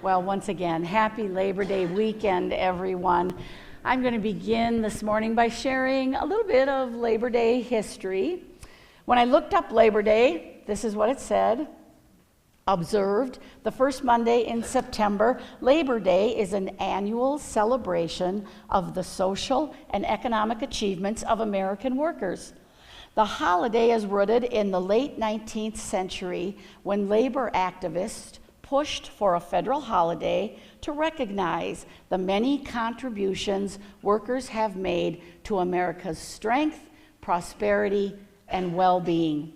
Well, once again, happy Labor Day weekend, everyone. I'm going to begin this morning by sharing a little bit of Labor Day history. When I looked up Labor Day, this is what it said. Observed the first Monday in September, Labor Day is an annual celebration of the social and economic achievements of American workers. The holiday is rooted in the late 19th century when labor activists pushed for a federal holiday to recognize the many contributions workers have made to America's strength, prosperity, and well-being.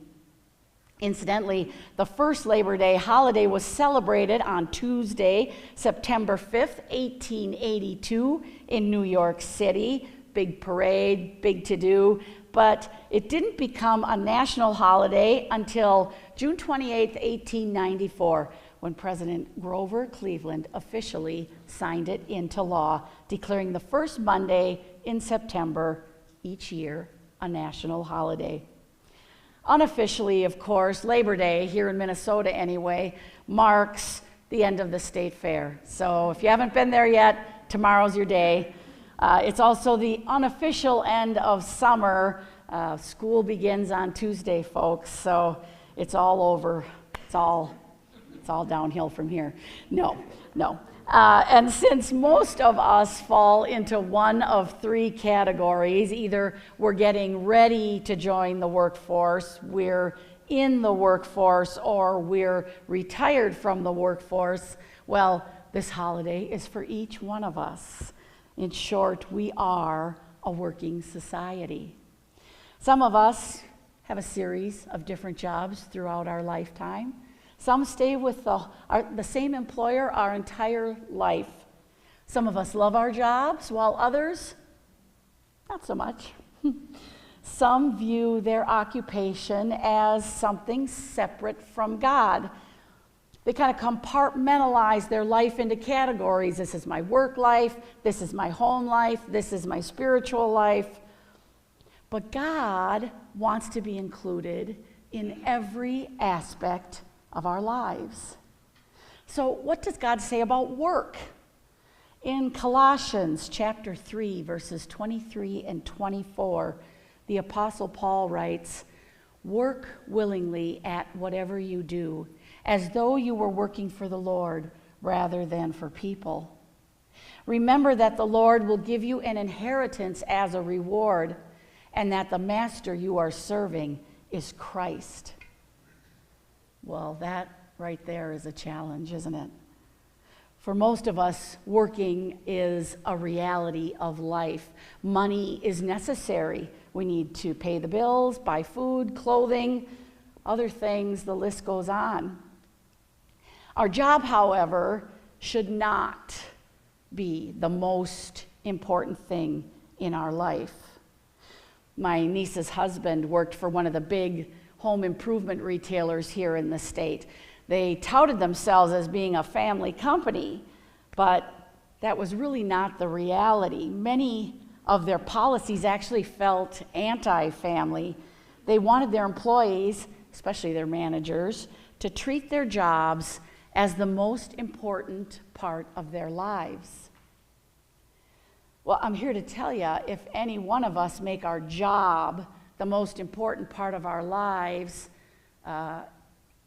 Incidentally, the first Labor Day holiday was celebrated on Tuesday, September 5th, 1882 in New York City. Big parade, big to-do, but it didn't become a national holiday until June 28th, 1894, when President Grover Cleveland officially signed it into law, declaring the first Monday in September each year a national holiday. Unofficially, of course, Labor Day, here in Minnesota anyway, marks the end of the state fair. So if you haven't been there yet, tomorrow's your day. It's also the unofficial end of summer. School begins on Tuesday, folks, so it's all over. It's all downhill from here. No. And since most of us fall into one of three categories, either we're getting ready to join the workforce, we're in the workforce, or we're retired from the workforce, well, this holiday is for each one of us. In short, we are a working society. Some of us have a series of different jobs throughout our lifetime. Some stay with the same employer our entire life. Some of us love our jobs, while others, not so much. Some view their occupation as something separate from God. They kind of compartmentalize their life into categories. This is my work life, this is my home life, this is my spiritual life. But God wants to be included in every aspect of our lives. So what does God say about work? In Colossians chapter 3, verses 23 and 24, the Apostle Paul writes, "Work willingly at whatever you do, as though you were working for the Lord rather than for people. Remember that the Lord will give you an inheritance as a reward, and that the master you are serving is Christ." Well, that right there is a challenge, isn't it? For most of us, working is a reality of life. Money is necessary. We need to pay the bills, buy food, clothing, other things, the list goes on. Our job, however, should not be the most important thing in our life. My niece's husband worked for one of the big home improvement retailers here in the state. They touted themselves as being a family company, but that was really not the reality. Many of their policies actually felt anti-family. They wanted their employees, especially their managers, to treat their jobs as the most important part of their lives. Well, I'm here to tell you, if any one of us make our job the most important part of our lives,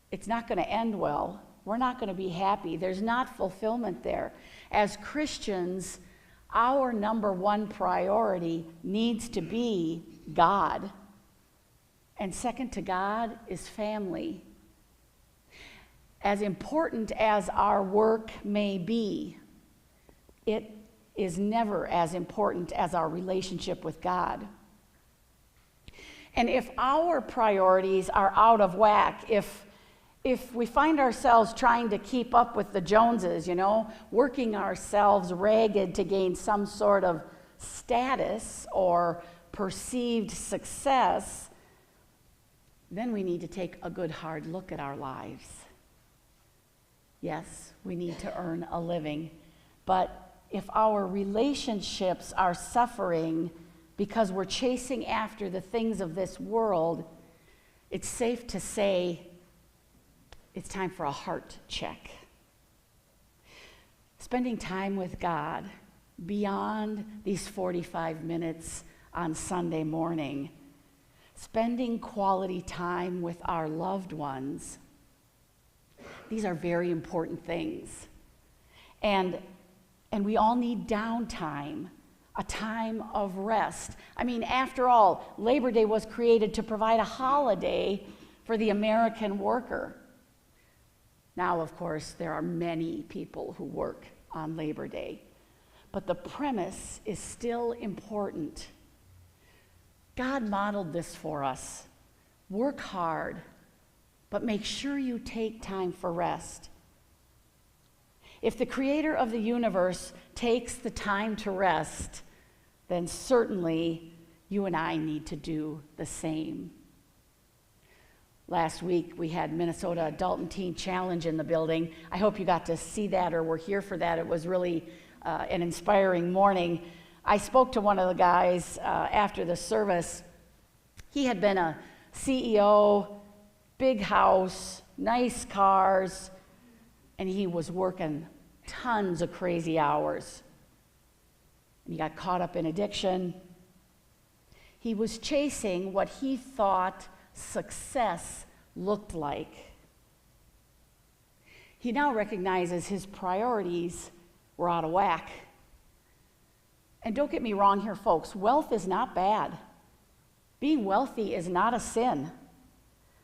it's not going to end well. We're not going to be happy. There's not fulfillment there. As Christians, our number one priority needs to be God. And second to God is family. As important as our work may be, it is never as important as our relationship with God. And if our priorities are out of whack, if we find ourselves trying to keep up with the Joneses, working ourselves ragged to gain some sort of status or perceived success, then we need to take a good hard look at our lives. Yes, we need to earn a living, but if our relationships are suffering because we're chasing after the things of this world, it's safe to say it's time for a heart check. spending time with God beyond these 45 minutes on Sunday morning, spending quality time with our loved ones. These are very important things. And we all need downtime, a time of rest. I mean, after all, Labor Day was created to provide a holiday for the American worker. Now, of course, there are many people who work on Labor Day, but the premise is still important. God modeled this for us. Work hard, but make sure you take time for rest. If the creator of the universe takes the time to rest, then certainly you and I need to do the same. Last week, we had Minnesota Adult and Teen Challenge in the building. I hope you got to see that or were here for that. It was really an inspiring morning. I spoke to one of the guys after the service. He had been a CEO, big house, nice cars, and he was working tons of crazy hours. And he got caught up in addiction. He was chasing what he thought success looked like. He now recognizes his priorities were out of whack. And don't get me wrong here, folks, wealth is not bad. Being wealthy is not a sin.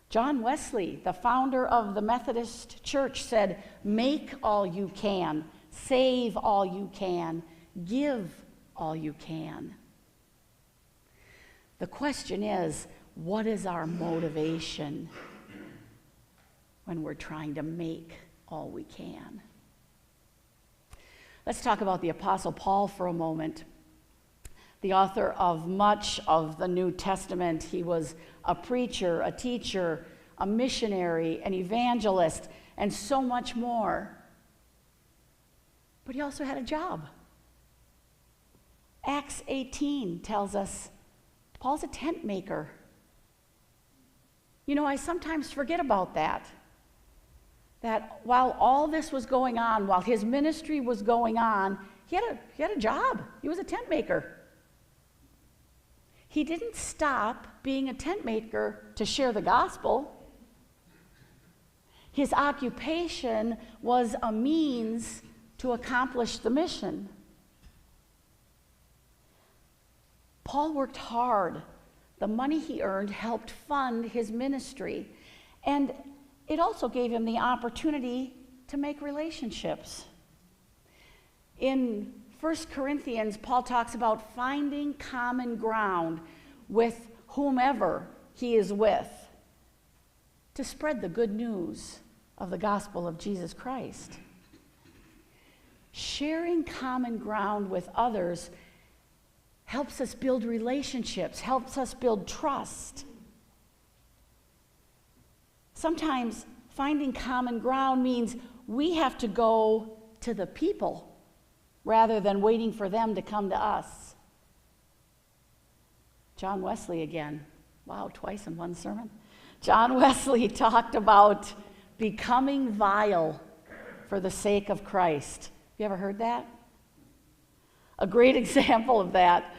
John Wesley, the founder of the Methodist Church, said, "Make all you can, save all you can, give all you can." The question is, what is our motivation when we're trying to make all we can? Let's talk about the Apostle Paul for a moment. The author of much of the New Testament. He was a preacher, a teacher, a missionary, an evangelist, and so much more. But he also had a job. Acts 18 tells us Paul's a tent maker. You know, I sometimes forget about that. That while all this was going on, while his ministry was going on, he had a job. He was a tent maker. He didn't stop being a tent maker to share the gospel. His occupation was a means to accomplish the mission. Paul worked hard. The money he earned helped fund his ministry, and it also gave him the opportunity to make relationships. In 1 Corinthians, Paul talks about finding common ground with whomever he is with to spread the good news of the gospel of Jesus Christ. Sharing common ground with others helps us build relationships, helps us build trust. Sometimes finding common ground means we have to go to the people rather than waiting for them to come to us. John Wesley again. Wow, twice in one sermon. John Wesley talked about becoming vile for the sake of Christ. You ever heard that? A great example of that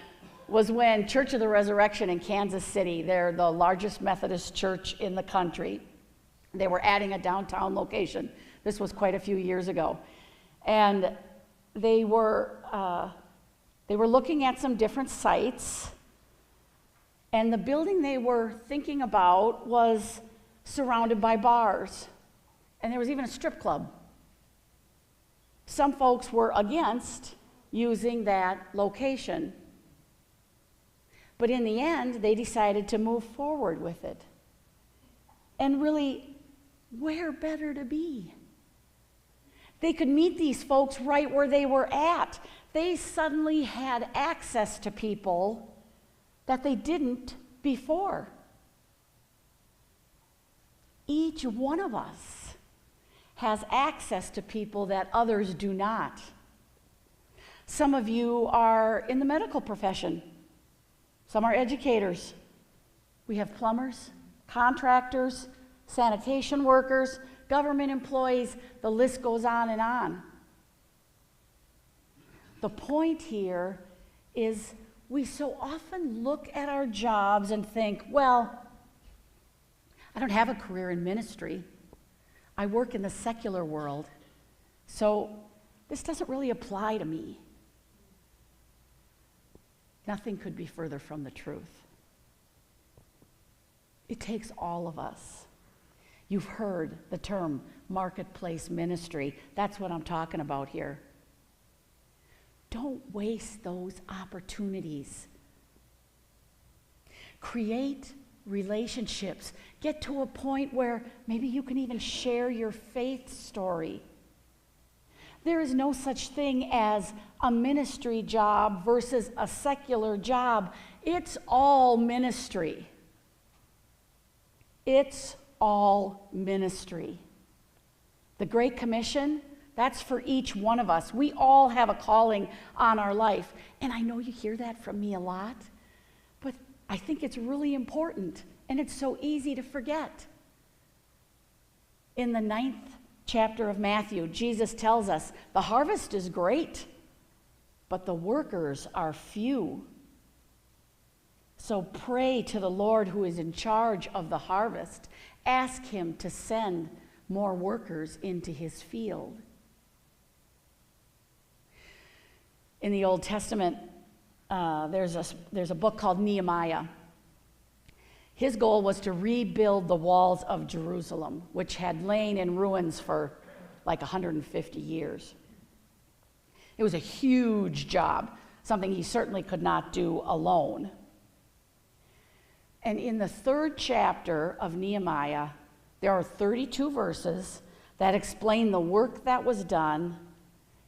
was when Church of the Resurrection in Kansas City, they're the largest Methodist church in the country. They were adding a downtown location. This was quite a few years ago. And they were looking at some different sites, and the building they were thinking about was surrounded by bars, and there was even a strip club. Some folks were against using that location, but in the end, they decided to move forward with it. And really, where better to be? They could meet these folks right where they were at. They suddenly had access to people that they didn't before. Each one of us has access to people that others do not. Some of you are in the medical profession. Some are educators. We have plumbers, contractors, sanitation workers, government employees, the list goes on and on. The point here is we so often look at our jobs and think, well, I don't have a career in ministry. I work in the secular world, so this doesn't really apply to me. Nothing could be further from the truth. It takes all of us. You've heard the term marketplace ministry. That's what I'm talking about here. Don't waste those opportunities. Create relationships. Get to a point where maybe you can even share your faith story. There is no such thing as a ministry job versus a secular job. It's all ministry. It's all ministry. The Great Commission, that's for each one of us. We all have a calling on our life. And I know you hear that from me a lot, but I think it's really important, and it's so easy to forget. In the 9th chapter of Matthew, Jesus tells us, the harvest is great, but the workers are few. So pray to the Lord who is in charge of the harvest. Ask him to send more workers into his field. In the Old Testament, there's a book called Nehemiah. His goal was to rebuild the walls of Jerusalem, which had lain in ruins for like 150 years. It was a huge job, something he certainly could not do alone. And in the 3rd chapter of Nehemiah, there are 32 verses that explain the work that was done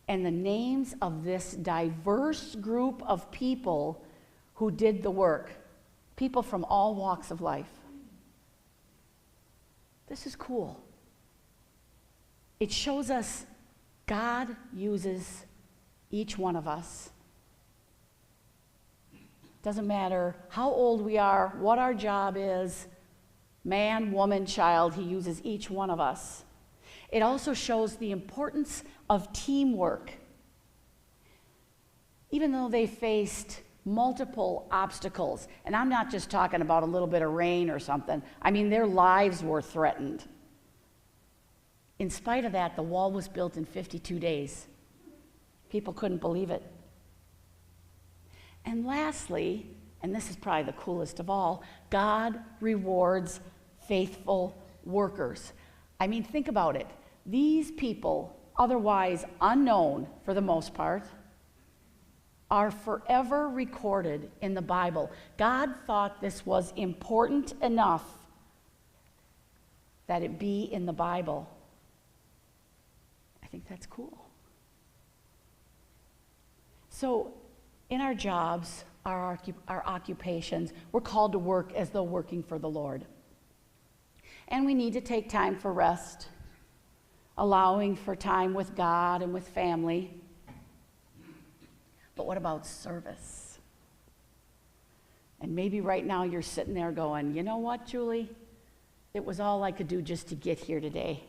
and the names of this diverse group of people who did the work. People from all walks of life. This is cool. It shows us God uses each one of us. Doesn't matter how old we are, what our job is, man, woman, child, he uses each one of us. It also shows the importance of teamwork. Even though they faced multiple obstacles, and I'm not just talking about a little bit of rain or something. I mean, their lives were threatened. In spite of that, the wall was built in 52 days. People couldn't believe it. And lastly, and this is probably the coolest of all, God rewards faithful workers. I mean, think about it. These people, otherwise unknown for the most part, are forever recorded in the Bible. God thought this was important enough that it be in the Bible. I think that's cool. So, in our jobs, our occupations, we're called to work as though working for the Lord. And we need to take time for rest, allowing for time with God and with family. But what about service? And maybe right now you're sitting there going, you know what, Julie? It was all I could do just to get here today.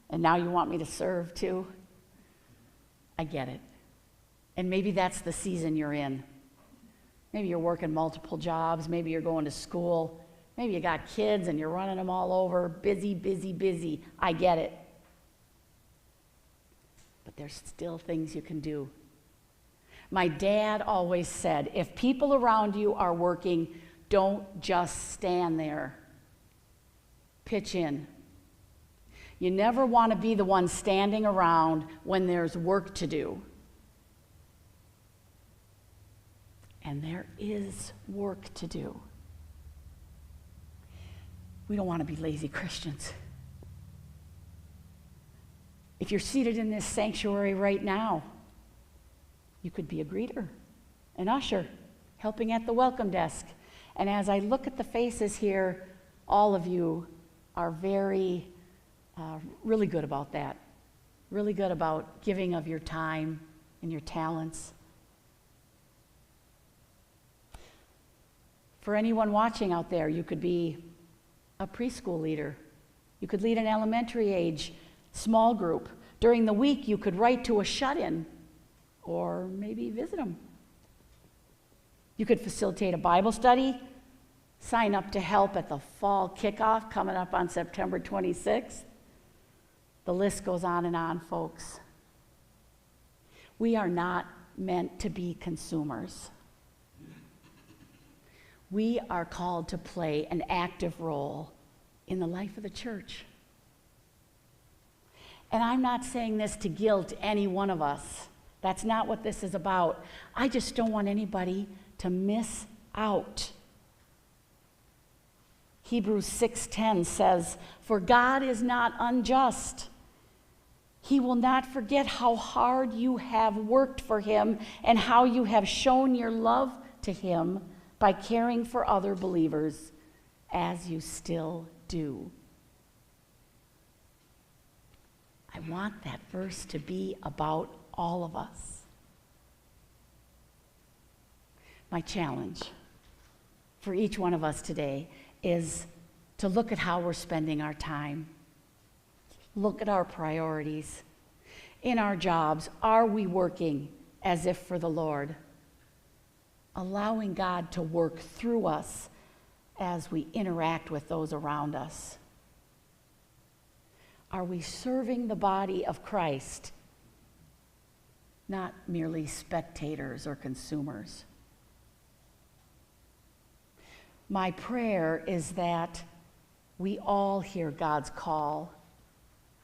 And now you want me to serve too? I get it. And maybe that's the season you're in. Maybe you're working multiple jobs. Maybe you're going to school. Maybe you got kids and you're running them all over. Busy, busy, busy. I get it. But there's still things you can do. My dad always said, if people around you are working, don't just stand there. Pitch in. You never want to be the one standing around when there's work to do. And there is work to do. We don't want to be lazy Christians. If you're seated in this sanctuary right now, you could be a greeter, an usher, helping at the welcome desk. And as I look at the faces here, all of you are really good about that. Really good about giving of your time and your talents. For anyone watching out there, you could be a preschool leader. You could lead an elementary age small group. During the week, you could write to a shut-in or maybe visit them. You could facilitate a Bible study, sign up to help at the fall kickoff coming up on September 26th. The list goes on, folks. We are not meant to be consumers. We are called to play an active role in the life of the church. And I'm not saying this to guilt any one of us. That's not what this is about. I just don't want anybody to miss out. Hebrews 6:10 says, "For God is not unjust. He will not forget how hard you have worked for him and how you have shown your love to him by caring for other believers, as you still do." I want that verse to be about all of us. My challenge for each one of us today is to look at how we're spending our time. Look at our priorities. In our jobs, are we working as if for the Lord? Allowing God to work through us as we interact with those around us. Are we serving the body of Christ, not merely spectators or consumers? My prayer is that we all hear God's call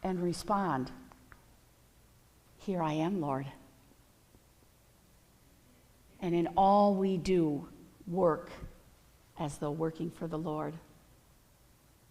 and respond. Here I am, Lord. And in all we do, work as though working for the Lord.